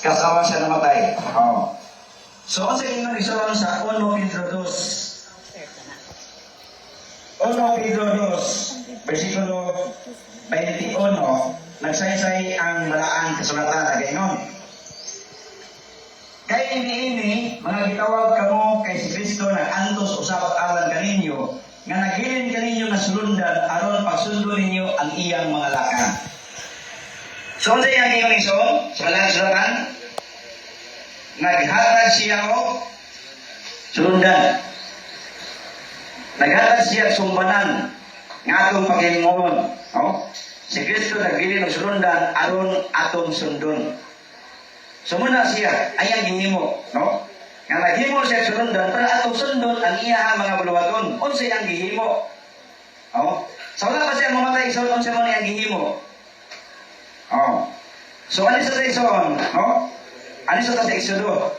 Kasawa siya namatay. Oh. So, ang sa inyo isuon sa 1 Pedro 2. 1 Pedro 2, versikulo 21, nagsaysay ang malaan kasulatan na gaynon. Kay ini mga gitawag kamo kay si Kristo nag-antos usab alang kaninyo nga nagilin kaninyo nga sulundan aron pagsundo ninyo ang iyang mga lakan. So, sa iyang iyong ison, sa malang sulatan, naghatag siya o sulundan. Naghatag siya sumbanan nga atong paghilingon. No? Si Kristo nagili ng sulundan aron atong sundon. Sumuna siya ayang gihimo, no? Nga naghimo siya sulundan para atong sundon ang iya mga buluwaton. Unsa ang gihimo? No? Sa wala pa siya mamatay sulon sa mo niyang gihimo. Oh. So ano sa ison, no? Ano sa Exodo?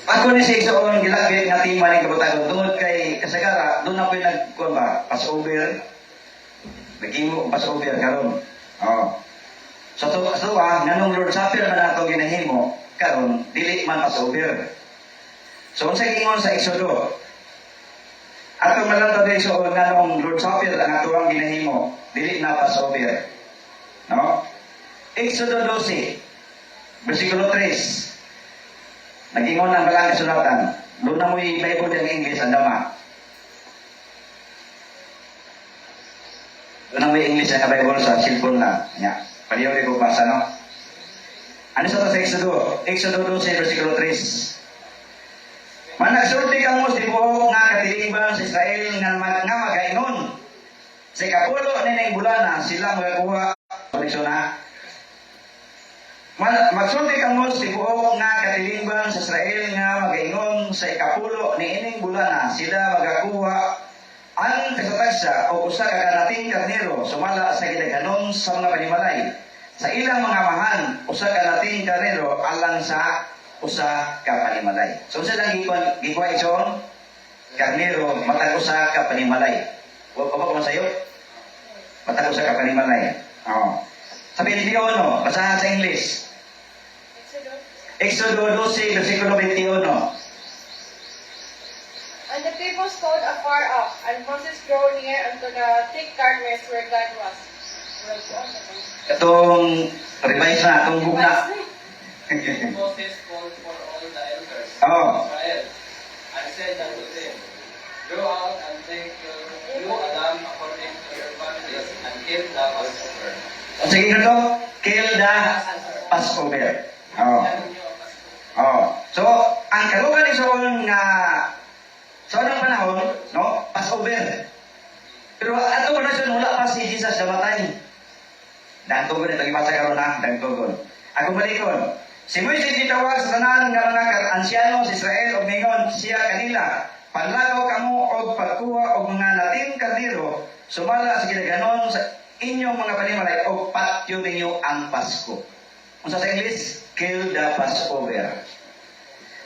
Ako ni sa Exodo gilagit nga tima ni kabutagon tungod kay kasagara doon na po nagkuan ba Passover. Nagimo Passover karon. Oh. So nganong Lord Supper man ato ginahimo karon dili man Passover. So unsa gingon sa Exodo? Ato malanta din so nganong Lord Supper ang ato ang ginahimo dili na Passover. No? Exodo 12, versikulo 3. Nag-ingon ang balang kasulatan. Doon na mo i-Bible ng English ang dama. Doon na mo i-English ang Bible sa cellphone na. Nya, paliw ko basa, no? Ano sa Exodo? Exodo 12, versikulo 3. Managsulti ka mo si buhok nga katilingban sa Israel nga magainon. Sa ikapulo nining bulana sila magakuha koleksyon na. Magsulti ka mo si buhok nga katilingban sa Israel nga magaingon sa ikapulo niining bulana sila magakuha ang kasatagsa o usa ka kanating karnero sumala sa gidaganon sa mga panimalay. Sa ilang mga mahan usa ka kanating karnero alang sa usa ka panimalay. So sa lang gikuha ison karnero matag usa ka panimalay. Wa pa ko masayo. Matag usa ka panimalay. Oh. Sabi ni no, basahan sa English. Exodo 12, versikulo 21. And the people stood afar off, and Moses drew near unto the thick darkness where God was. Itong revise na, itong book na. Moses called for all the elders Oh. of Israel, and said unto them, Go out and take you Adam according to your families, and kill the Passover. Sige na to, kill the Passover. Oh. Oh. So, ang kalugan ni Saul nga sa unang panahon, no, Passover. Pero ato pa na siya, wala pa si Jesus namatay. Dagtogon ito, ibasa karon na, dagtogon. Ako balikon. Si Moises gitawag sa tanan nga mga ansyano sa Israel og mingon siya kanila, panlagaw kamo og pagkuha og mga lating kardiro sumala sa gidaganon sa inyong mga panimalay og patyo ninyo ang Pasko. Unsa sa English? Kill the Passover.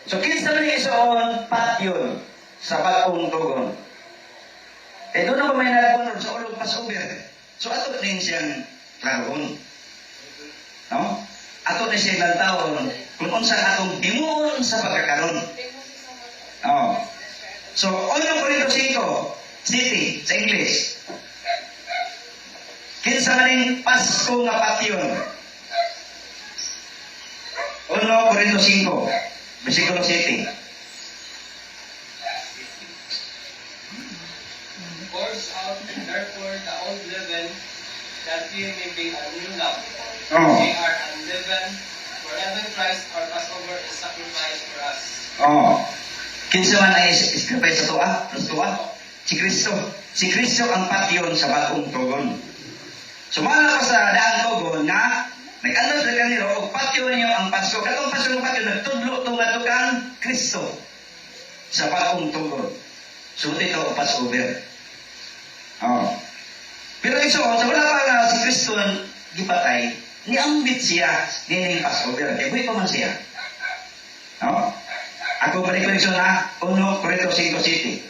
So kinsa man isuon patyon sa bagong tugon. Eh doon na ba may nagpunod sa ulog Passover? So ato din siyang klaron. No? Ato na siyang nagtawon kung unsa atong himuon sa pagkakaroon. Oh. So, 1 Corinto 5, city, sa English. Kinsa maning Pasko nga patyon? 1 Corinto 5, versikulo 7. Force out therefore the old leaven, that ye may be a new lump. Oh. Ye are unleavened, for even Christ our Passover is sacrificed for us. Oh. Kinsa man ay iskripay sa tuwa? Sa tuwa? Si Kristo. Si Kristo ang patyon sa bagong tugon. Sumala pa sa daang tugon na nag-alas na kaniro o patyo niyo ang Pasko. Katong Pasko ng patyo, nagtudlo tunga kang Kristo sa bagong tugon. So ito ang Passover. Oh. Pero iso, sa wala pa nga si Kristo ang gipatay, niambit siya nining Passover. Kaya buhay pa man siya. No? Ako balik ko iso na 1 Corinto 5 City.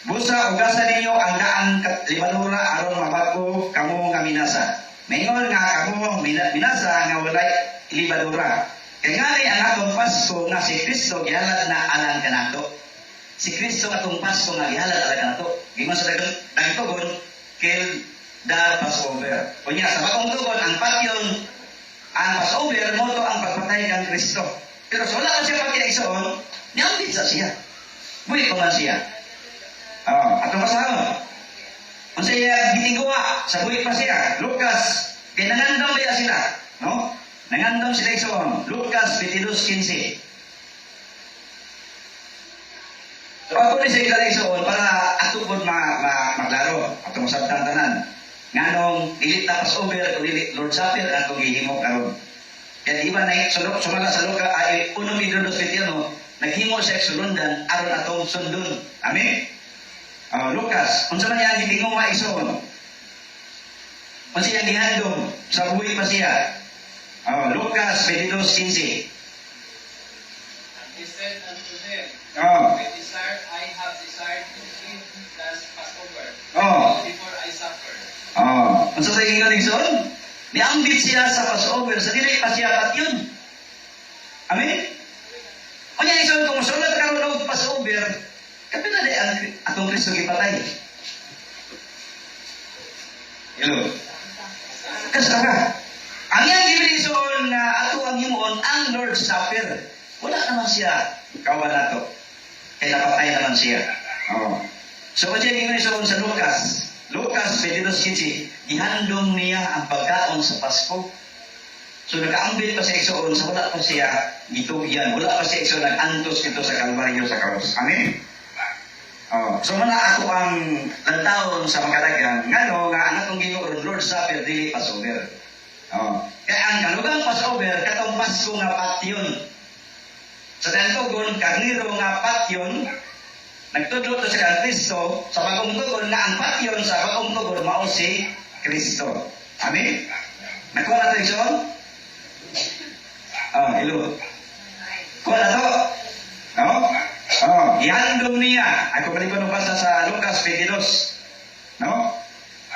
Busa ugasan ninyo ang daan limadura aron mabago kamo nga minasa. Maingol nga kamo minasa nga walay libadura. Kaya nga ang atong Pasko nga si Kristo gihalad na alang kanato. Si Kristo atong Pasko nga gihalad alang kanato. Gingon sa dagang tugon kill the Passover. Kunya sa bagong tugon ang patyon ang Passover mo to ang pagpatay kang Kristo. Pero sa wala man siya pagkinaigsoon, niambit sa siya. Buhi pa man siya. Atong pasahon. Kung siya gitingguwa, sa buhi pa siya. Lucas, kaya nangandam ba sila? No? Nangandam sila igsoon. Lucas 22:15. So ako ni siya igsoon para ato po maglaro. Atong sabtang tanan. Nganong dilit na Passover o dilit Lord Supper atong gihimo karon. Kaya di ba na sumala sa Luka ay 1:21, naghimo sa eksulundan aron atong sundon. Amen? Lucas, unsa man yan gitingong maison? Unsa yan gihandom? Sa buhi pa siya. Lucas 22:15. And he said unto them, Oh. I have desired to eat this Passover before I suffer. Unsa sa ingon igsoon? Niambit siya sa Passover, sa dili pa siya patyon. Amen? Unya igsoon kung sulat karon og Passover, kapila di ang atong Kristo gipatay. Hello. Kasara. Ang yang gibilison na ato ang himuon ang Lord's Supper. Wala naman siya kawan nato. Kaya napatay naman siya. So kung siya gibilison sa Lucas 22:15, gihandong niya ang pagkaon sa Pasko. So nakaambit pa sa igsoon sa wala pa siya gitugyan, wala pa siya igsoon nag-antos dito sa Kalbaryo sa Karos. Amen? So muna ako ang lantawon sa makadagan ngano nga ang atong Ginoo Lord Supper dili Passover. Kaya ang kalugang Passover katong Pasko nga patyon. Sa dantugon karniro nga patyon nagtudlo to sa Kristo sa bagong tugon nga ang patyon sa bagong tugon mao si Kristo. Amen. Nakuha na to igsoon? Hello. Kuha na to? Ihandom niya. Ako balik ko nabasa sa Lucas 22.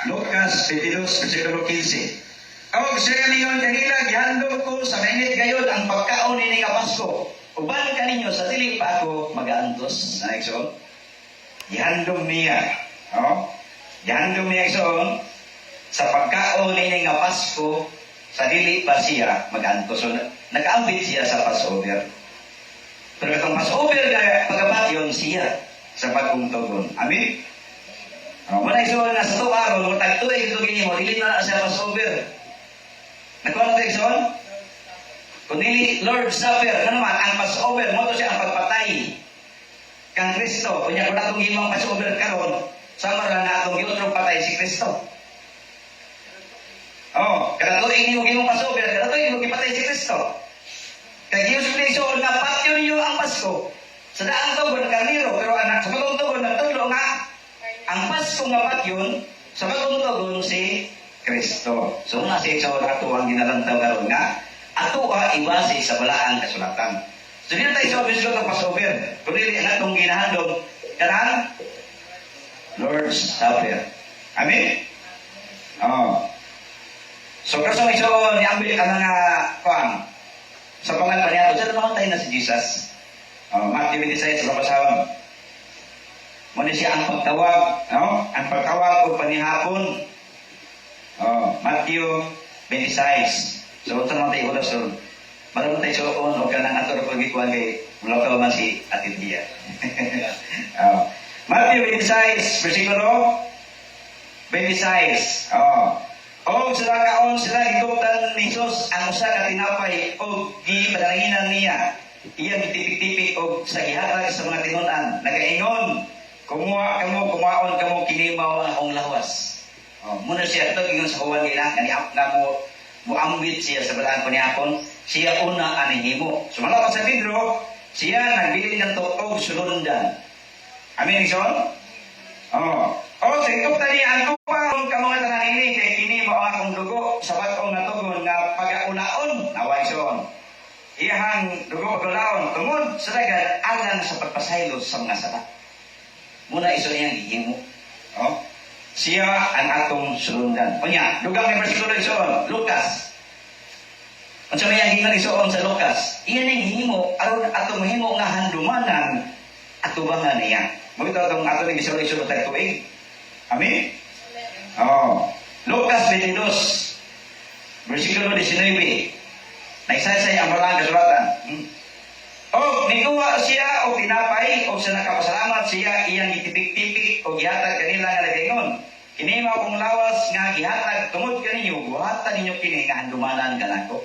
Lucas 22, versikulo 15. Siya niyon kanila, gihandom ko sa mainit gayon ang pagkaon ni nga Pasko. Uban kaninyo sa dili pa ako mag-aantos. Igsoon? Gihandom niya. Gihandom niya igsoon sa pagkaon ni nga Pasko sa dili pa siya mag-aantos. So, nag-ambit siya sa Passover. Pero itong Passover na pagkapatyon siya sa bagong tugon. Amen? Muna igsoon na sa ito araw, tagtuig ito ginimo, dili na sa Passover. Nagkuha na igsoon? Kung dili Lord Supper, ano naman, ang Passover, mo to siya ang pagpatay kang Kristo. Kung niya kung natong himang Passover karon, sama lang na atong giutrong patay si Kristo. Kada tuig niyo himang Passover, kada tuig niyo gipatay si Kristo. Kaya Diyos Kristo, napatyo niyo ang Pasko. Sa daang tugon, karniro, pero anak, sa bagong tugon, nagtulo nga, ang Pasko nga patyon, sa bagong tugon si Kristo. So, nasi sa ato ang ginalantaw karon nga, ato ibase sa balaang kasulatan. So, dito tayo sa obisyo ng Passover. Kung dili ang atong ginahandog, kanang Lord's Supper. Amen? So, kaso iso, niambil ka mga kuang, sa pangalan niya, sila namatay na si Jesus. Matthew 26, sa kapasahon. Muna siya ang pagtawag, ang pagtawag o panihapon. Matthew 26. So, ito naman tayo ulas. So, marunong tayo sa o ka nang ato na pagkikuhan kay mulakaw man si Atin Dia. Matthew 26, versikulo 26. Sila kaon sila gituptan ni Jesus ang usa ka tinapay o gipadanginan niya. Iya gitipik-tipik og sa gihatag sa mga tinunan. Nagaingon, kumuha kumaon kamo kinimaw ang akong lawas. Muna siya ito ingon sa huwan nila kaniap na mo muambit siya sa balaan ko niyapon. Siya una anihimo. Sumala pa sa Pedro, siya nagbili ng tuog sulundan. Amin, Ison? Sa ito tani ang kupang ka mga tanan ini kay kini mao akong dugo sa batong natugon nga pagaunaon naway son. Iyang dugo pagulaon tungod sa dagat alang sa pagpasaylo sa mga sala. Muna iso niyang gihimo. siya ang atong sulundan. Unya, dugang may bersikulo isoon, Lucas. Unsa may hingan isoon sa Lucas? Iyan ang himo aron atong himo nga handumanan atubangan niya. Mo ito atong atong isulod tayo tuig. Amen. Oh. Lucas 22 bersikulo 19. Naisay-say ang malang kasulatan. O nikuha siya o tinapay o sa nakapasalamat siya iyang gitipik-tipik o gihatag kanila nga nagaingon. Kini mao kong lawas nga gihatag tungod kaninyo buhatan ninyo kini nga handumanan kanako.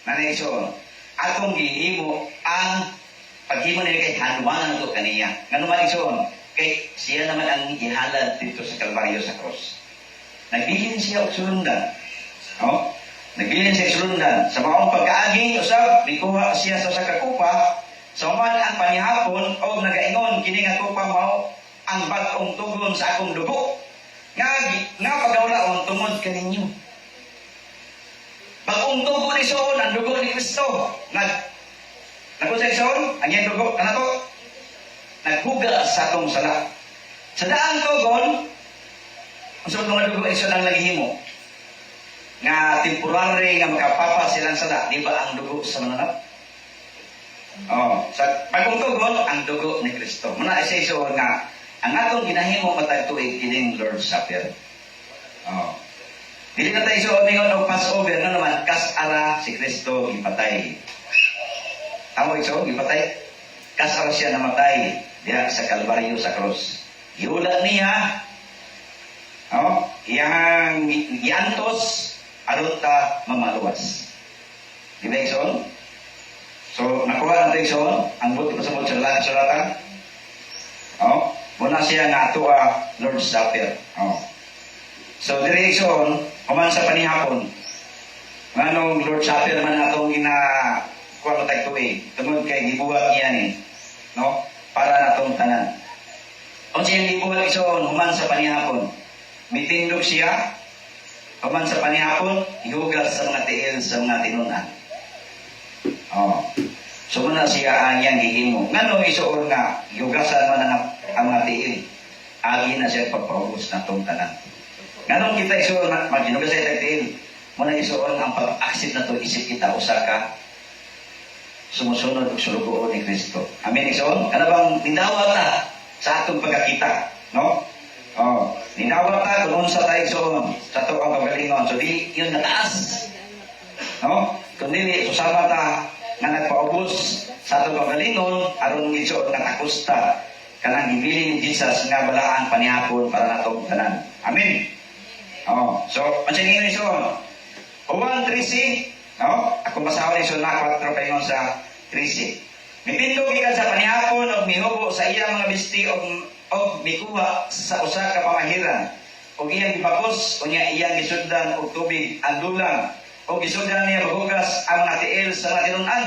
Nanayso, atong gihimo ang paghimo nila kay handumanan to kaniya. Ngano man ison? Kay siya naman ang gihalad dito sa Kalbaryo sa cross. Nagbilin siya og sulundan. Oh, nagbilin siya sulundan. Sa maong pagkaagi usab nikuha siya sa kakupa. Sa man ang panihapon o nagaingon kini nga kupa mao ang bag-ong tugon sa akong dugo. Nga pagawlaon tungod kaninyo. Bag-ong tugon ni Soon ang dugo ni Kristo. Nagusay Soon ang iyang dugo kanato. Naghugas sa atong sala. Sa daang tugon unsay mga dugo iso nang naghimo. Nga temporary nga makapapa silang sala, di ba ang dugo sa mananap? Oh, sa bagong tugon ang dugo ni Kristo. Muna isa iso nga ang atong ginahimo matag tuig kining Lord's Supper. Oh. Dili na tayo iso ningon og Passover na naman kas ara si Kristo ipatay. Amo iso ipatay. Kas ara siya namatay diha sa Kalbaryo sa cross. Giula niya iyang giantos aron ta mamaluwas. Di ba ison? So, nakuha natin ison, ang buti pa sa mga sulatan. Muna siya nga ato Lord's Supper. So, diri ison, human sa panihapon, nganong Lord's Supper man atong kuha matag tuig, tungod kay gibuhat niya ni, para natong tanan. Kung siyang gibuhat ison, human sa panihapon, mitindog siya, human sa panihapon, ihugas sa mga tiil sa mga tinunan. So muna siya ang iyang gihimo. Ngano isuon nga, ihugasan man ang mga tiil. Agi na siya pagpahugos na itong tanan. Ngano kita isuon na maghinugas sa itong tiil, muna isuon ang pag-aksid na ito, isip kita usaka, sumusunod o sulugoon ni Kristo. Amen isuon? Ano bang nindawat na sa atong pagkakita? No? Ninawat ta kung unsa tayo isuon sa ito ang pagalingon. So di yun nataas. No? Kung dili, susama ta nga nagpaubos sa ito pagalingon aron isuon nga takusta kanang ibili ni Jesus nga balaan panihapon para natong tanan. Amen. So, pansin niyo isuon. Juan 13, ako basahon isuon na 4 kayo sa 13. Mipindog ikan sa panihapon o mihubo sa iyang mga bisti o mikuha sa usa ka pamahiran o iyang gibakos o niya iyang gisuddan og tubig ang dulang o gisuddan niya maghugas ang mga tiil sa mga tinunan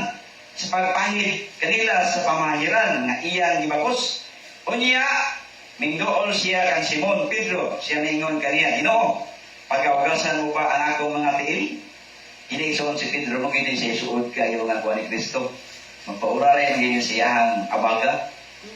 sa pagpahid kanila sa pamahiran nga iyang gibakos o niya mingdool siya kang Simon Pedro siya ningon kaniya Ginoo paghugasan mo ba ang akong mga tiil? Iniison si Pedro mo gini siya suod kayo nga kuha ni Kristo magpauraray ang gini siyang abaga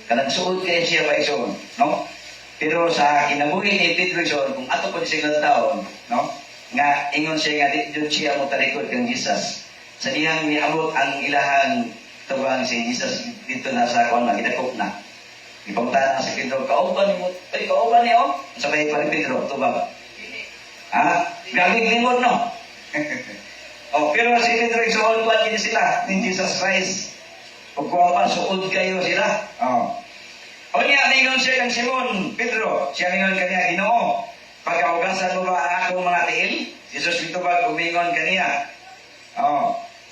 kanang suod kayo siya pa ison, no? Pero sa kinabuhi ni Pedro ison, kung ato po silang taon, no? Nga, ingon siya nga, doon siya mo talikod kang Jesus. Sa dihang niabot ang ilahang tubang si Jesus dito na sa kuwan na, gidakop na. Ipangtahan na si Pedro, kauban ni mo, kauban niyo? Sabay pa ni Pedro, tubang. Gaging limod, no? Pero si Pedro ison, kuwan gini sila, ni Jesus Christ. Kung pa, suod kayo sila. O niya, ningon siya ng Simon, Pedro, siya ningon kaniya, Ginoo, pagkaugasan mo ba ang akong mga tiil? Jesus dito ba, umingon kaniya.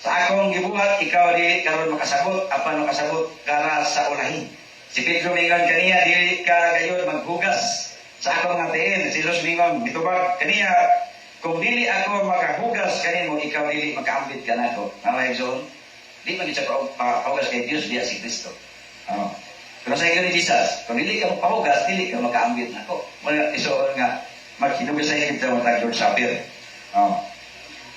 Sa akong gibuhat, ikaw di karon makasabot, apan makasabot kara sa ulahi. Si Pedro mingon kaniya, di ka gayon maghugas sa akong mga tiil. Si Jesus mingon, dito ba, kaniya, kung dili ako makahugas kanin mo, ikaw dili makaambit ka na ako. Zone? Di man siya pahugas kay Diyos diya si Kristo. Pero sa iyo ni Jesus, kung dili ka pahugas, dili ka makaambit na ako. Muna isuon nga, maghinugas sa kita mo tag Lord's Supper.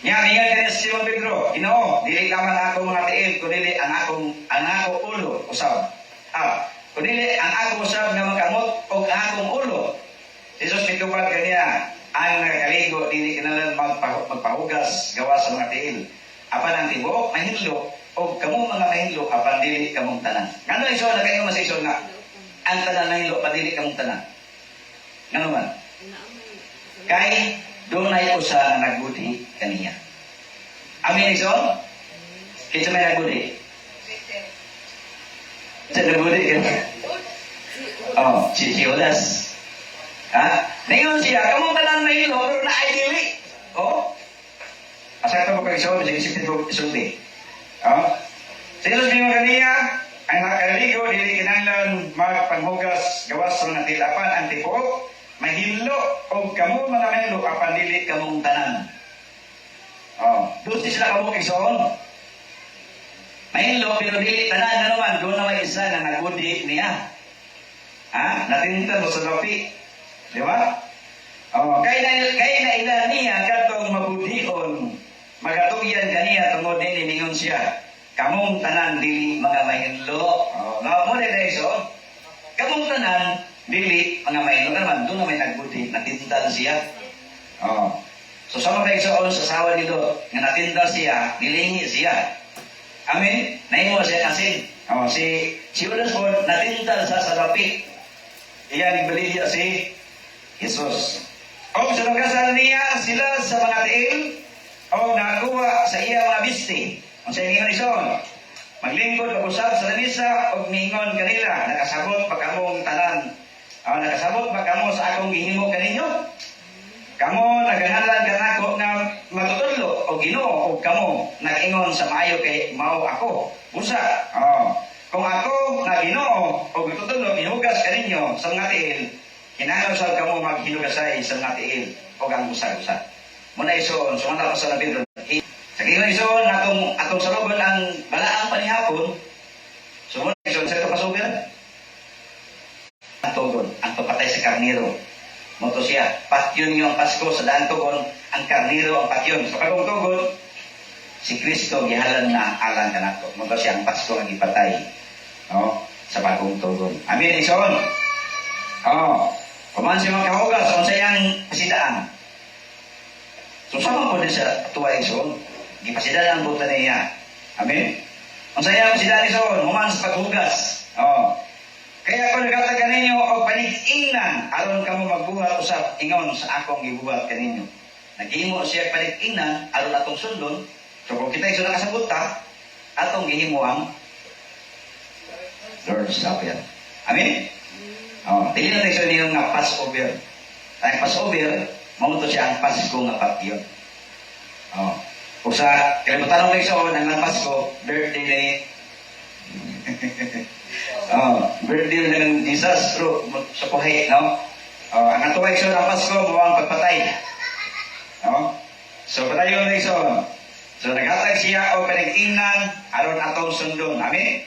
Nga, ingat ka si Simon Pedro, Ginoo, dili naman ako mga tiil, kung dili ang akong ulo, usab. Kung dili ang akong usab nga makamot, o ang akong ulo, Jesus mitubag kaniya, ang nakakaligo, dili kinalan magpahugas, gawa sa mga tiil. Apan ang tibuok, mahilo, o kamo mga mahilo, apan dili kamong tanan. Ngano iso, nagay mo sa iso nga, ang tanan mahilo, apan dili kamong tanan. Ngano man? Kay, doon ay usa na nagbudi kaniya. Amin iso? Kaya may nagbudi? Sa nagbudi kaniya. Oh, si Judas. Ha? Ngayon siya, kamong tanan mahilo, pero na ay dili. Oh? Asa ito mo kag-iso, sige isipin mo isulti. Oh? Sa ilos mo kaniya, ang nakaligo, dili kinahanglan magpanghugas, gawas sa mga tilapan, ang tibuok, mahilo, o kamo mga mahilo, apan dili kamong tanan. Oh, doon sila kamo kag-isoon. Mahilo, pero dili tanan na naman, doon na may isa na nagudi niya. Ha? Natinta mo sa lapi. Di ba? Oh, kaya na ilan niya, katong mabudion, magatugyan kaniya tungod din iningon siya. Kamong tanan dili mga mahilo. Oh, mo na iso. Kamong tanan dili mga mahilo naman doon na may nagbudi, natintal siya. Oh. So sama ba igsoon sa sawa nito nga natintal siya, dilingi siya. Amen. Nahimo siya kasi. Oh, si Judas po natintal sa salapi. Iyan ibaliya si Jesus. O sa nagkasal niya sila sa mga tiil o nakuha sa iya mga bisti. Ang sa ingon ison, maglingkod o usap sa lamisa o mingon kanila, nakasabot pa kamong tanan. O nakasabot pa kamo sa akong gihimo kaninyo. Kamo naganalan kanako na matutullo o Ginoo o kamo nag-ingon sa maayo kay mao ako. Usa. Kung ako na Ginoo o matutullo mihugas kaninyo sa mga tiil, kinahanglan sa kamo maghinugasay sa mga tiil o ang usag-usag. Muna ison, sumanda ko sa Pedro. Sa kingon ison, atong salugon ang balaang panihapon. So muna ison, sa ito pasubir, ang tugon, ang papatay sa karniro. Moto siya, patyon yung Pasko sa daan tugon, ang karniro ang patyon. Sa kagong tugon, si Kristo gihalan na alang kanako. Moto siya, ang Pasko ang ipatay. No? Sa bagong tugon. Amin, ison. Kumaan siya mga kahugas, kung sayang pasidaan. So, sama po din sa tuwa ison. Gipasidaan ang buta niya. Amen? Kung sayang pasidaan ison, kumaan sa paghugas. Kaya kung nagkatag kaninyo o panig-ingnan, aron kamo magbuhat usap ingon sa akong gibuhat kaninyo. Naghimo siya panig-ingnan, aron atong sundon. So, kung kita iso nakasabuta, atong gihimo ang Lord's Supper. Amen? Dili na tayo niyo nga Passover. Ang Passover, mamunto siya ang Pasko nga patyon. Kung sa kalimutan ng iso, ng Pasko, birthday ni birthday ng Jesus sa puhay, no? Ang atuwa iso ng Pasko, mo ang pagpatay. So, patayon na iso. So, naghatag siya o pinag-ingnan, aron atong sundon. Amen?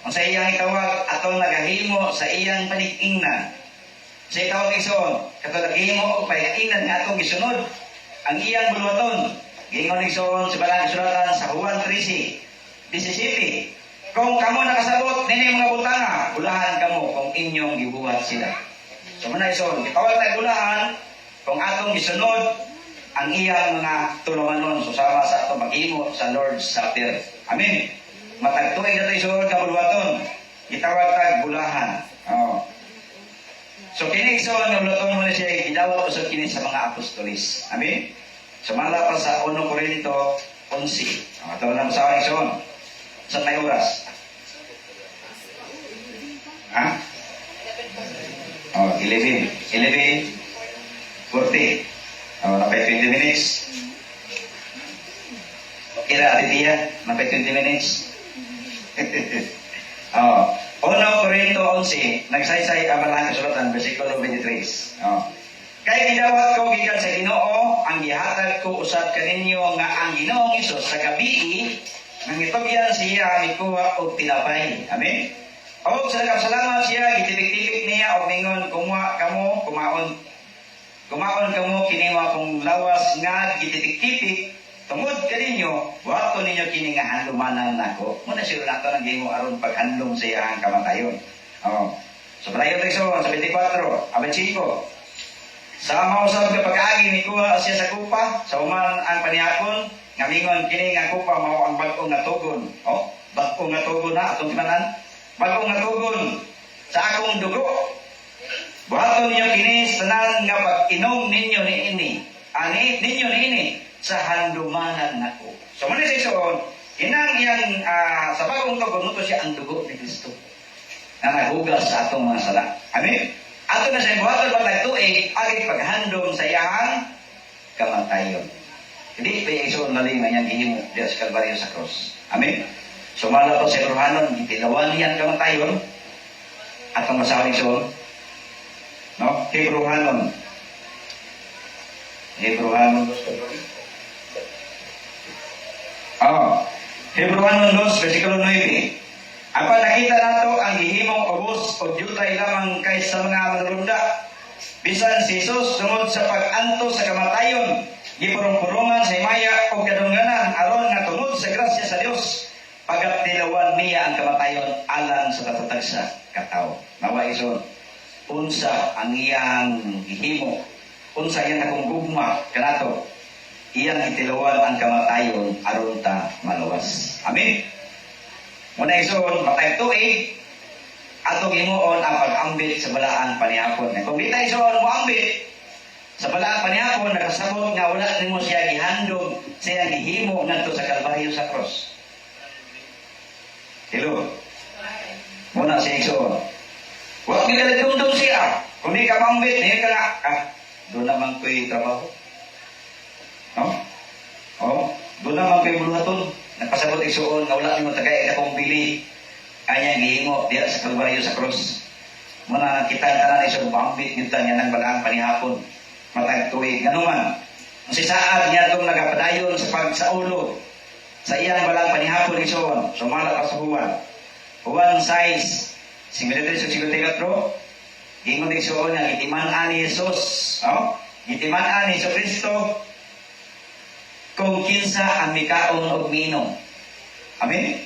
Kung sa iyang itawag, atong nagahimo sa iyang panig-ingnan. Sa itawag ison, katong naghimo o panig-ingnan nga atong gisunod, ang iyang buluwaton. Gingon ison sa balang isulatan sa Juan 13:17. Kung kamo nakasabot, nini mga butanga, bulahan kamo kung inyong gibuhat sila. So muna ison, itawag tayo bulahan, kung atong gisunod, ang iyang mga tulunganon, susama sa atong maghimo sa Lord's Supper. Amen. Matagtuig na tayo isunod kabuluwaton. Itawag tag bulahan. So kini iso nga buluwaton mo na siya gidawat usab kini sa mga apostolis. Amen. Sumala pa sa 1 Corinto 11. Ato lang sa ison. Sa may oras. 11. 11:40. Napay 20 minutes. Kira aditiya, napay 20 minutes. 1 Corinto 11, nagsaysay ang malang kasulatan, versikulo 23. Kaya gidawat ko gikan sa Ginoo, ang gihatag ko usab kaninyo nga ang Ginoong Hesus sa gabi nang itugyan siya mikuha og tinapay. Amen. O sa nagkasalamat siya, gitibik-tibik niya og mingon kumaon kamo kini mga kong lawas nga gitibik-tibik tungod kaninyo, wato ninyo kini nga handumanan nako. Muna siya nato nang gimo aron paghandom sa iyang kamatayon. So palayon tayo sa 24, abay chiko. Sa mausap ka pag-agi ni kuha siya sa kupa, sa uman ang panihapon, ngamingon kini nga kupa mao ang bag-ong nga tugon. Oh, bag-ong nga tugon na atong timanan. Bag-ong nga tugon sa akong dugo. Buhaton niyo kini sa tanan nga pag-inom ninyo ni ini. Ani ninyo ni ini sa handumanan nako. So man sa ison, inang iyang sa bagong tugon mo siya ang dugo ni Kristo. Na naghugas sa atong mga sala. Amen. Ato na sa buhaton patag tuig agi paghandom sa iyang kamatayon. Hindi pa ison maling na iyang gihimo diya sa Kalbaryo sa cross. Amen. So malato sa Rohanon, gitilawan niyan kamatayon atong masawa ni Ison. No? Hebrewanon 2. Hebrewanon 2, versikulo 9. Apa nakita nato ang gihimong ubos o jutay lamang kaysa mga manulunda. Bisan si Jesus tungod sa pag-anto sa kamatayon, gipurong-purungan sa himaya o kadungganan aron nga tungod sa grasya sa Dios, pagatilawan niya ang kamatayon alang sa katatag sa katao. Nawa ison, unsa ang iyang gihimo, unsa iyang nakong kanato, iyang itilawan ang kamatayon aron ta maluwas. Amen. Muna ison, matay tuig, atong himuon ang pag-ambit sa balaan panihapon. Kung di tayo ison mo ambit sa balaan panihapon, nakasabot nga wala nimo siya gihandog sa iyang gihimo ngadto sa Kalbaryo sa cross. Hello. Muna siya ison. Huwag nilalagundong siya. Kung di ka mambit, hindi ka na, doon naman ko'y trabaho. No? Doon naman ko'y buluhaton. Nagpasabot isuon, nga wala nimo tagay akong bili. Kanya gihimo, diya sa Kalbaryo sa cross. Muna kita ang tanan isuon, mambit nito niya ng balaan panihapon. Matag tuwig. Ganun man. Si Saad niya itong nagapadayon sa pagsaulo. Sa iyang balang panihapon isuon. Sumala pa sa Juan. Juan 6. 53-54, ingon din siya nga, gitiman-an ni Jesus, gitiman-an ni Kristo, kung kinsa ang mikaon o minom. Amen?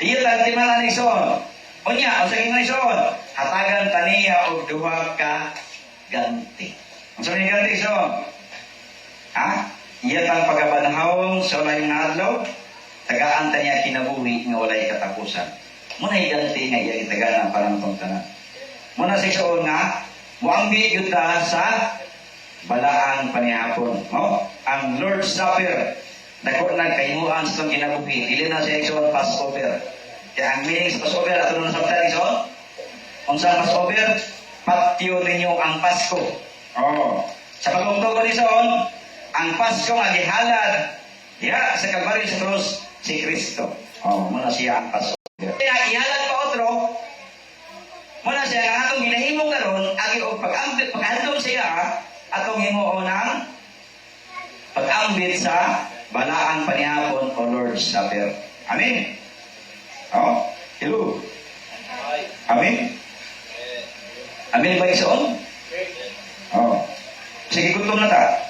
Iyon lang timan-an ni Jesus. O niya, o sa ingon ni Jesus, hatagan taniya o duha ka ganti. Ang sabi ni ganti, Jesus? Iyan ang pagkabanahawang sa walay nga adlaw, tagaan taniya kinabuhi nga walay katapusan. Muna iganti nga iya itagana para matong tanan. Muna sa isuon nga, muambi yuta sa balaan panihapon. Ang Lord's Supper, dako nagkaimuan sa itong kinabuhi. Dili na sa isuon Passover. Kaya ang meaning sa Passover, ato nung sabta isuon, kung saan Passover, patio ninyo ang Pasko. Sa pagungtog ni isuon, ang Pasko nga gihalad, sa Kalbaryo sa cross, si Kristo. Muna siya ang Pasko. Kaya ihalad pa otro, muna siya nga atong ginahimong karon, agi og pag-andom siya, atong himuon ng pag-ambit sa balaan panihapon o Lord's Supper. Amen. Hello. Amen. Amen ba isoon? Sige, gutom na ta.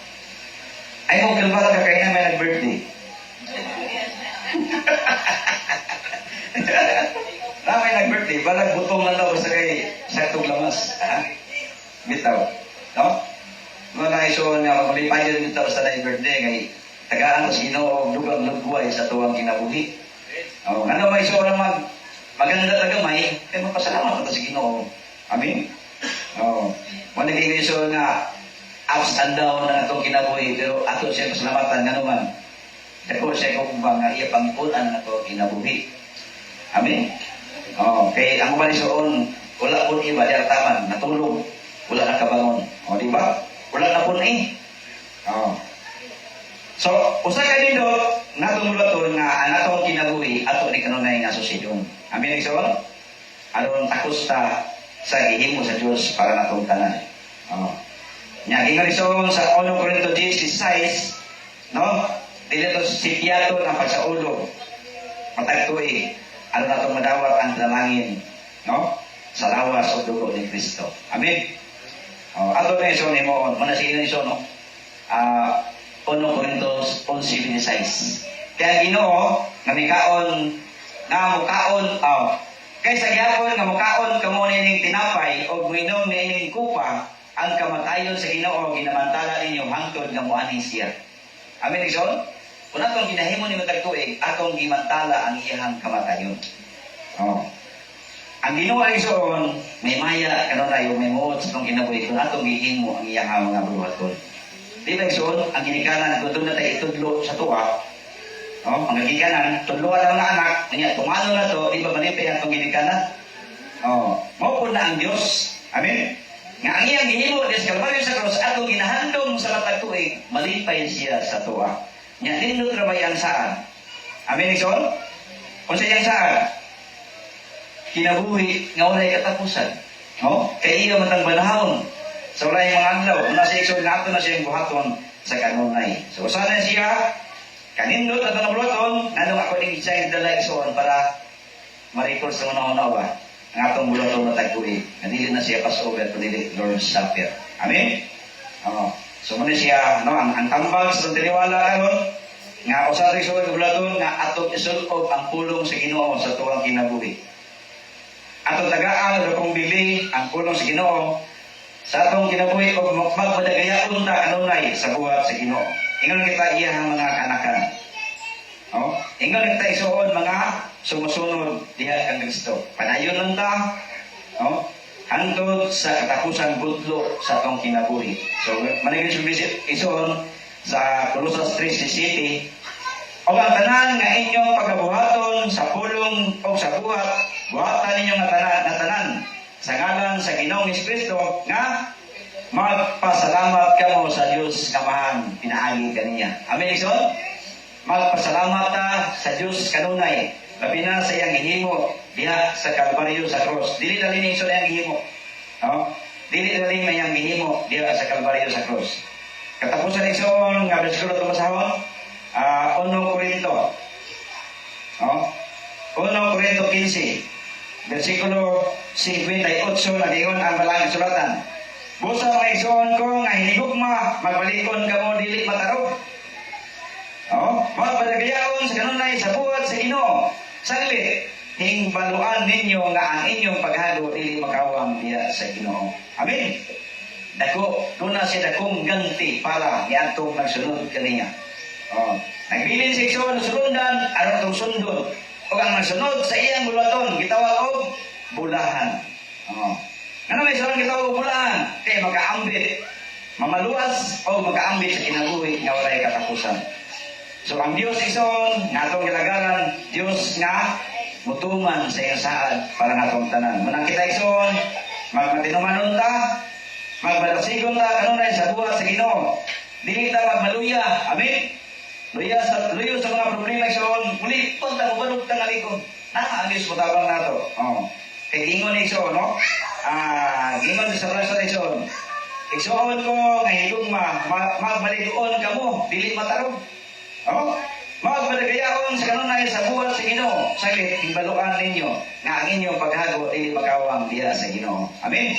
Ay mong kalbala ka kayo na may nag-birthday. Na may nag-birthday, balag butong lang daw basta kay saktong lamas. Bitaw. No? Mga naisuon nga, maglipayon bitaw sa birthday kay tagaan ko sino dugang lugway sa tuwang kinabuhi. Ano may isuon lang maganda tagamay, kaya magpasalamat ito sa Ginoo. Amen? Managing isuon nga, ups and down na itong kinabuhi, pero ato siya pasalamatan nga naman. Dako siya kung ba nga iya pangkulan na ito kinabuhi. Amen? Kaya ang malisoon, wala po iba, di taman, natulog, wala na kabangon. Di ba? Wala na po So, usa ka dito, natumuloton nga ang atong kinabuhi, ato ni kanunay nga susidyon. Amen, Nixon? Aron takos ta sa gihimo sa Diyos para natong tanan. Nya, ingalison sa 1 Corinto 16, no? Dito si Piato ng pagsaulo. Matagtuig. Ano na itong madawat ang dalangin, no? Sa lawas o dugo ni Kristo. Amen? Ato na iso ni mo, muna sige na iso, no? 1 Corintos 11:16. Kaya Ginoo, nga mikaon, nga mukaon, Kaysa gyapon nga mukaon kamo nining tinapay o minom nining kupa, ang kamatayon sa Ginoo ginamantala ninyo hangtod nga muani siya. Amen igsoon? Kung atong ginahimo ni matag tuig, atong gimantala ang iyang kamatayon. Oh. Ang Ginoo igsoon, may maya kanunay o may muot sa itong kinabuhi kung atong gihimo ang iyang mga buhaton. Di ba igsoon, ang ginikanan kung doon na tayo itudlo sa tuwa, oh, ang ginikanan, tudloan lang na anak, kanya tumano na to, di ba manipay ang itong ginikanan? Oh, maupod na ang Diyos. Amen? Nga ang iyang gihimo des Kalbaryo sa cross atong ginahandom sa matag tuig, malipay siya sa tuwa. Nya nindot ra ba yan saan? Amen igsoon? Kung sa yang saan? Kinabuhi nga walay katapusan. No? Kay iyo matang banahon. Sa walay mga adlaw, una sa igsoon nga ato na siyang buhaton sa kanunay. So sana siya kanindot at ang buhaton, nanong ako ning siya dala igsoon para ma-record sa una-una ba? Ang atong buhaton na tagtuig. Hindi na siya Passover kundi Lord's Supper. Amen? Oh. So muna siya, no, ang tambag sa tiniwala karon nga usa ri sa buhaton nga atong isulob ang pulong sa Ginoo sa tuwang kinabuhi. Atong tagaan o kung bili ang pulong sa Ginoo sa atong kinabuhi o magpadagayaon ta kanunay sa buhat sa Ginoo. Ingon kita iyang mga kanakan. Oh, ingon kita isuon mga sumusunod diha kang Kristo. Padayon lang ta. Oh, hangtod sa katapusan budlo sa atong kinabuhi. So manigin visit isuon sa Colossus 3:17. O ang tanan nga inyong pagabuhaton sa pulong o sa buhat, buhatan ninyo nga tanan sa ngalan sa Ginoong Kristo nga magpasalamat kamo sa Dios nga mahal pinaagi kaniya. Amen igsoon? Magpasalamat ta sa Dios kanunay labi na sa iyang gihimo diha sa Kalbaryo sa cross. Dili dali ni igsoon ang gihimo. No? Dili dali may ang gihimo diha sa Kalbaryo sa cross. Katapusan igsoon nga bersikulo tumasahon 1 Korinto. No? 1 Korinto 15. Versikulo 58 nagingon ang balang sulatan. Busa mga igsoon ko nga hinigugma magbalikon kamo dili matarog. Oh, magpadagayaon sa kanunay sa buhat sa Ginoo. Saglit hingbaluan ninyo nga ang inyong paghago dili makawang diya sa Ginoo. Amen. Dako, duna siya dakong ganti para niadtong nagsunod kaniya. Oh, nagbilin sa igsoon sundan aron tong sundon. O ang nagsunod sa iyang bulaton gitawag og bulahan. Oh. Ano may sunod gitawag og bulahan? Kay makaambit, mamaluas o makaambit sa kinabuhi nga walay katapusan. So ang Dios igsoon nga atong gilagaran, Dios nga mutuman sa iyang saad para natong tanan. Munang kita igsoon, magmatinumanon ta, magbalasigon ta kanunay sa buhat sa Ginoo. Dili ta magmaluya. Amen. Luya sa mga problema igsoon, muli punta mo balog ta ngalikon. Naagis mo tabang nato. Oh. Kay gingon igsoon, no? Gingon sa rasa igsoon. Igsoon ko nga higugma, magbaliguon kamo, dili matarog. Oh, magbalagayaon sa kanunay sa buhat sa Ginoo. Saglit himbaluan ninyo nga ang inyong paghago dili makawang diha sa Ginoo. Amen.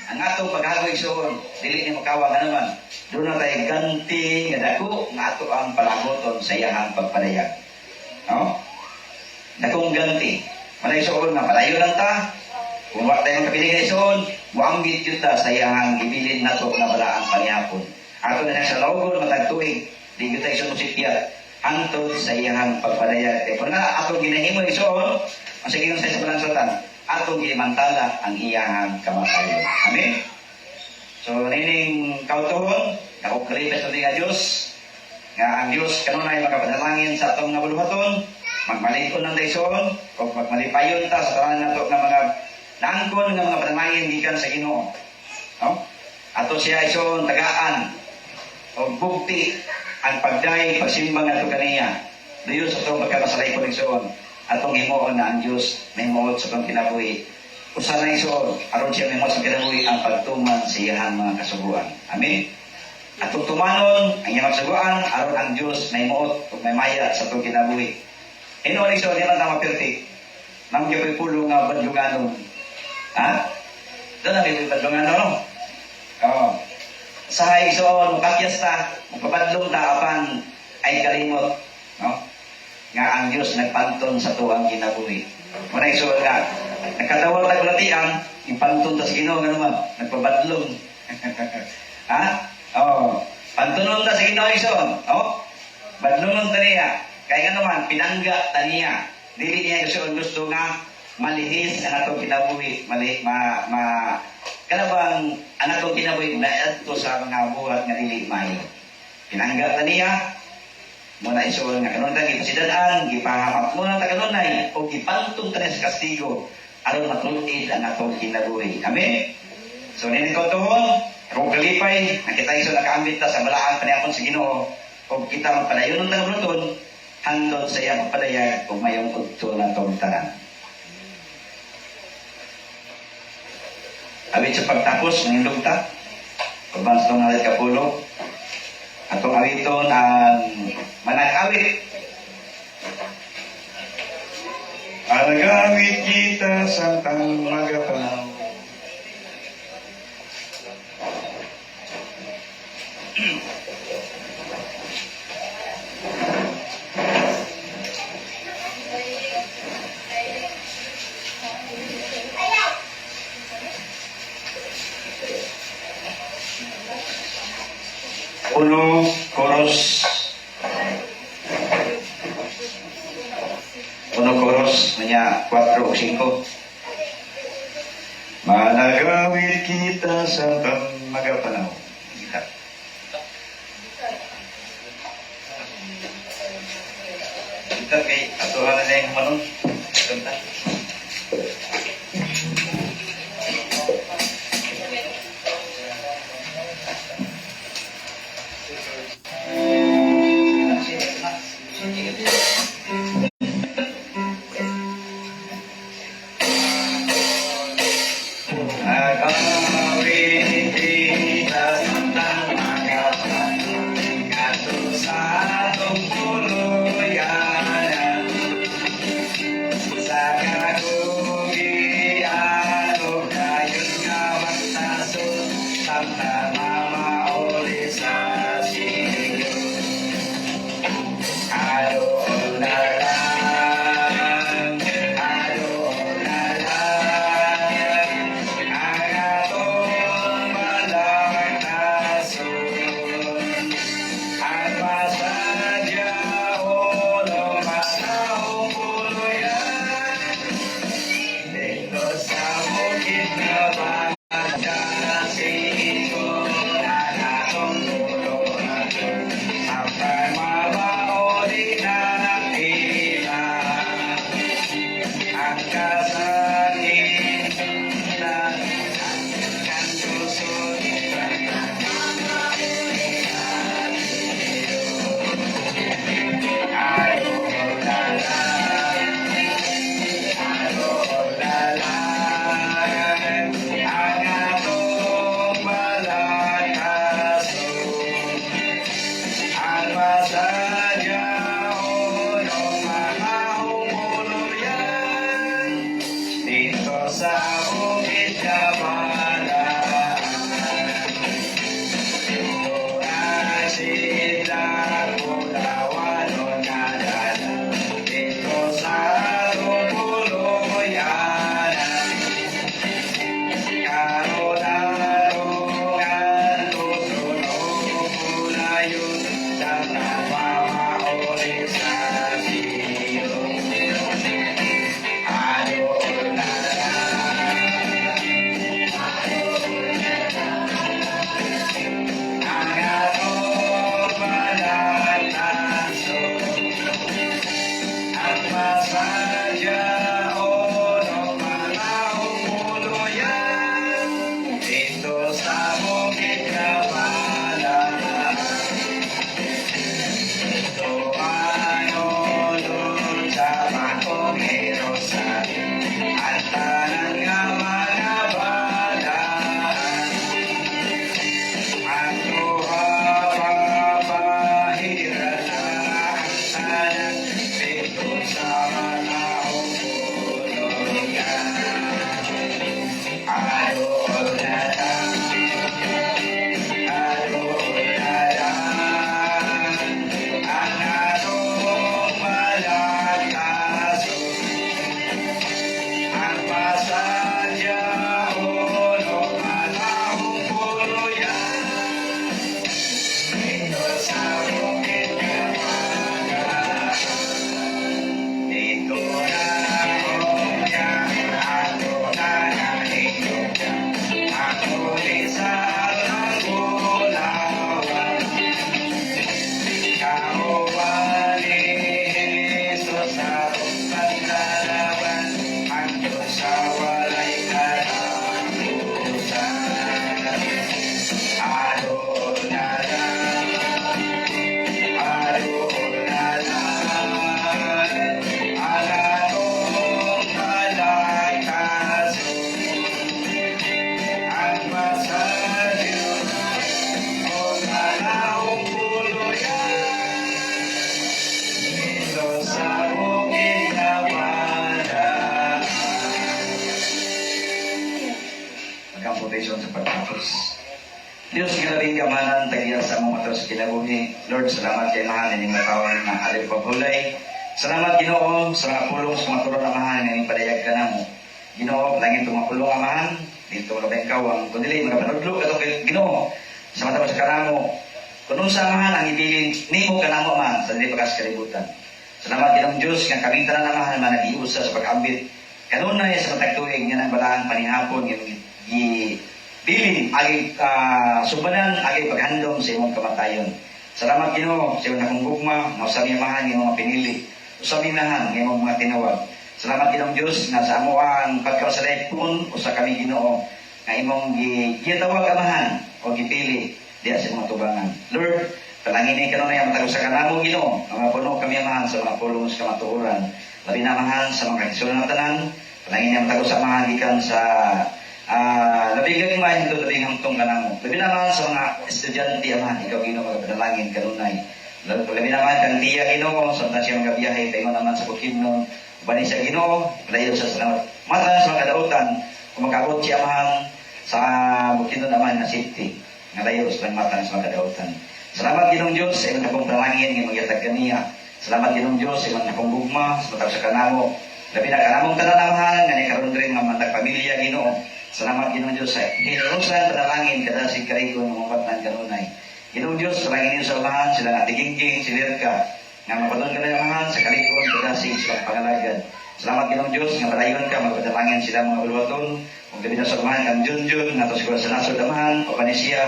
Ang atong paghago igsoon, dili ni makawang naman. Doon na tayo ganti nga dako nga ato ang palagoton sa iyang pagpadayag. No? Dakong ganti. Malay soon na palayo lang ta. Kung wala tayong kapiling igsoon, muambit yun ta sa iyang gibilin nato na balaan pangyapon. Ato na sa lawgon matagtuig. Di kita igsoon sitya hangtod sa iyang pagpadayag. E kung na atong ginahimo igsoon, ang sige sa balansotan, atong gimantala ang iyang kamatayon. Amen? So, nining kautuhon, nakukripes natin nga Diyos, nga ang Diyos kanunay makapadalangin sa atong nga buluhaton, magmalikon ng daison, o magmalipayon ta sa tanan nato nga mga naangkon nga mga panalangin gikan sa Ginoo. No? Ato siya ison tagaan, o bukti, ang pagday, pagsimbang nato kaniya, Diyos sa itong pagkapasalay ko nagsoon, atong himuon na ang Diyos may himuon sa itong kinabuhi. Usa na iso, aron siya may himuon sa kinabuhi ang pagtuman sa iyang mga kasubuan. Amen? At kung tumanon ang iyang kasubuan, aron ang Diyos may himuon o may maya sa itong kinabuhi. Ino ang iso, di man tama perti. Nang yung pulo nga badlunganon. Ha? Doon ang may badlunganon, no? Oo. Sa iso, makakyas ta, magpabadlong ta apan ay kalimot. No? Nga ang Diyos nagpanton sa tuwang kinabuhi. Muna iso nga, Nakadawal na kulatian, ipantun ta sa Ginoo nga naman, nagpabadlong. Ha? Oh, pantunon ta sa Ginoo ison, oh? Badlungon ta niya. Kaya nga naman, pinangga ta niya. Dili niya gusto nga malihis ang atong kinabuhi, kanabang ang atong kinabuhi na ito sa mga buhat nga dili may. Pinangga ta niya, muna isuon nga kanon ta gipasidaan, gipahamak muna ta kanunay o gipantong ta sa kastigo aron matulid ang atong kinabuhi. Amen. So nini ko tuhon, kung kalipay, nakita iso nakaambit ta sa balaan panihapon sa Ginoo, o kita magpadayon ng tagabluton, handot sa iyang padayag kung mayong udto ng tanan. Awit sa pagtapos ng lugta, pagbansa itong nalit kapulo, atong awiton ang manag-awit. Alagawit kita sa tang magapanaw. Uno, chorus. Uno, chorus. Nanya, 4 o 5. Managawit kita sa magapanaw. Kita. Kita kay atuhan na yung manong. Kanta. labing gamanan tagiya sa mga matos kinabuhi. Lord, salamat kay mahal ni mga tawon na alip paghulay. Salamat Ginoo sa mga pulong sa mga turon amahan nga padayag ka namo. Ginoo, langit tumapulong amahan dito labing kawang kundi mga panudlo kato kay Ginoo sa mata sa kanamo. Kuno sa amahan ang ibilin nimo kanamo man sa dili pakas kalibutan. Salamat Ginoong Dios nga kaming tanan amahan man nagiusa sa pag-ambit kanunay sa matag tuig nga nang balaan panihapon nga bilin agi subanan agi paghandom sa imong kamatayon. Salamat Ginoo sa imong akong gugma, mausami amahan ng mga pinili, usami nahan ng imong mga tinawag. Salamat Ginoong Dios nga sa amo ang pagkasalaypon usa kami Ginoo nga imong gitawag amahan o gipili diya sa mga tubangan. Lord, palangin kanunay ang matag sa kanamo Ginoo, mga puno kami amahan sa mga pulong sa kamatuoran. Labi na amahan sa mga kaisulan ng tanan, palangin ang matag sa amahan gikan sa labing gagmay ito, labing hamtong ka namo. Labi naman sa mga estudyante, amahan, ikaw Ginoo, magpadalangin, kanunay. Labi naman kang tiya Ginoo, sa siya mga biyahe, tayo naman sa Bukidnon, bani siya Ginoo, layo sa salamat. Mata sa mga kadautan, kung magkabot siya amahan sa Bukidnon naman na safety, nga layo sa mata sa mga kadautan. Salamat Ginoong Diyos, sa imong akong palangin, nga magyatag kaniya. Salamat Ginoong Diyos, sa imong akong gugma, sa matag sa kanamo. Labi na kanamong tananahan, nga ni karon rin nga matag pamilya Ginoo. Salamat Ginoong Diyos sa hinurusan panalangin kada si karikon ng umat ng kanunay. Ginoong Diyos, palangin niyo sa umahan sila nga tigingking, silirka, nga mapadon ka na umahan sa karikon kada si silang pangalagad. Salamat Ginoong Diyos, nga palayon ka, magpadalangin sila mga bulwaton, kung gabi na sa umahan kang Junjun, nga to siguro sa nasod amahan, o panisya,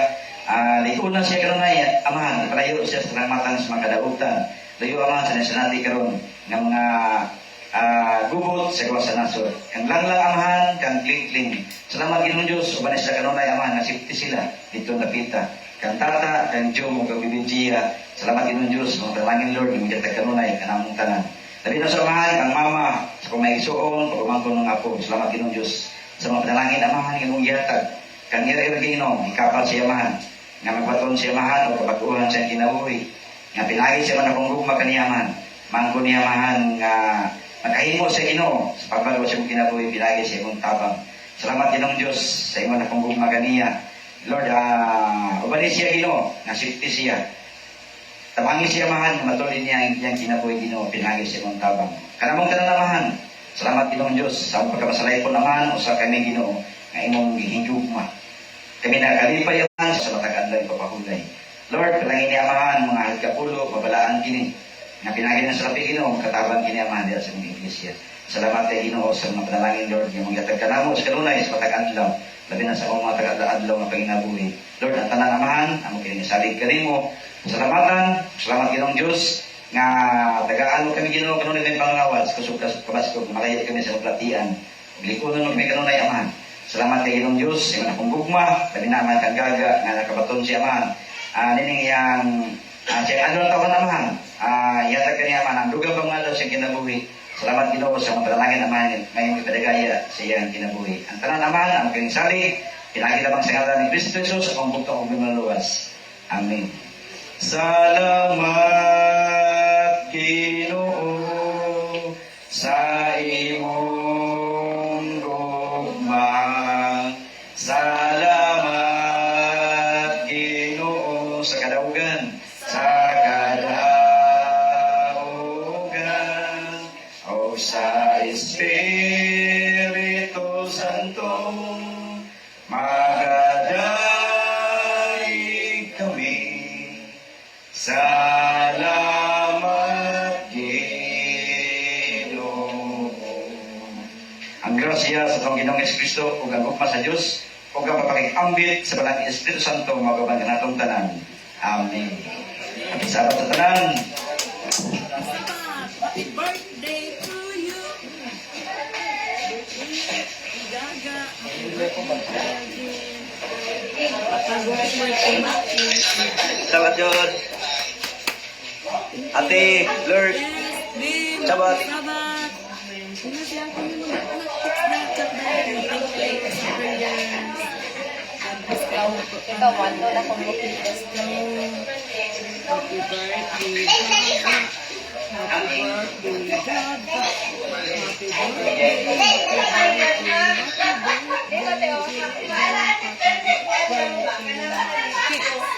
likuna siya kanunay, amahan, palayo siya sa matang sa mga kadautan. Layo amahan sa nasanati karon nga mga gubot sa gawa sa nasod. Kang langlang amahan, kang kling-kling. Salamat Ginoong Diyos, ubanis na kanunay amahan, nasipti sila dito napita. Kang tata, kang Diyo, kang bibinjiya. Salamat Ginoong Diyos, mga talangin Lord, yung jatag kanunay, kanamong tanan. Labi na sa amahan, kang mama, sa kumaigsuon, pagumangkon ng apo. Salamat Ginoong Diyos, sa mga talangin amahan, yung yatag. Kang ira-ira Ginoo, ikapal siya amahan, nga magbaton siya amahan, o kabaguhan siya kinabuhi. Nga pinagi siya man akong gugma kaniyaman, mangko niyamahan nga magkahimo sa Ginoo, sa pagbago sa mong kinabuhi, pinagi sa imong tabang. Salamat Ginoong Diyos, sa imong akong gugma kaniya. Lord, ubali siya Ginoo, nasipti siya. Tabangi siya mahan, matuloy niya ang iyang kinabuhi Ginoo, pinagi sa imong tabang. Kanamong tanamahan, salamat Ginoong Diyos, sa pagkapasalay po naman, usa kami Ginoo, nga imong gihigugma. Kami nakalipay ang sa matag-adlay papahulay. Lord, palangin niya amahan, mga hagkapulo, babalaan kini. Nga pinagin na sa lapi Ginoo, katabang kini amahan diya sa mga iglesia. Salamat kay Ginoo sa mga panalangin, Lord, nga mga yatag kanamo sa kanunay sa matag-adlaw. Labi na sa mga matag-adlaw nga panginabuhi. Lord, ang tanan amahan, ang kinisalig ka rin mo. Salamatan, salamat Ginoong Diyos, nga tagaan mo kami Ginoo kanunay ng panglawas, kusog-kasog kabaskog, malaya kami sa maglatian. Likunan mo kami kanunay amahan. Salamat kay Ginong Diyos, sa mga akong gugma, labi naman kang gaga, nga nakabaton siya amahan. Nining yang siya ano taon naman yata kaniya man ang dugang pamalo siya kinabuhi. Salamat Ginoo sa mga panalangin naman ngayong ipadagaya sa iyang kinabuhi. Ang tanan naman ang kanyang salig pinagi lamang sa ngalan ni Kristo Jesus ang bugtong ug luwas. Amen. Salamat Ginoo sa imong gugma. Salamat Ginoo sa kadaugan, sa kadaugan, o sa Espiritu Santo, magadaig kami. Salamat Ginoo. Ang grasya sa itong Ginoong Kristo ug ang gugma sa Dios ug ang pagpakig-ambit sa Banal nga Espiritu Santo magaban kanatong tanan. Amen. Happy Sabbath sa tanan. Happy birthday to you. Gaga. Sabat yun. Ate, Lord. Sabat. Sabat. Sino siya kung anak Ikaw, one na kung looking Happy birthday, Gaga. Happy birthday, Gaga. Happy birthday. Happy birthday.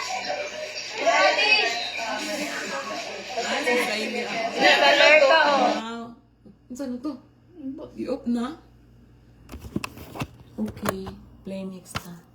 Saan to? I-off na? Okay. Play next na.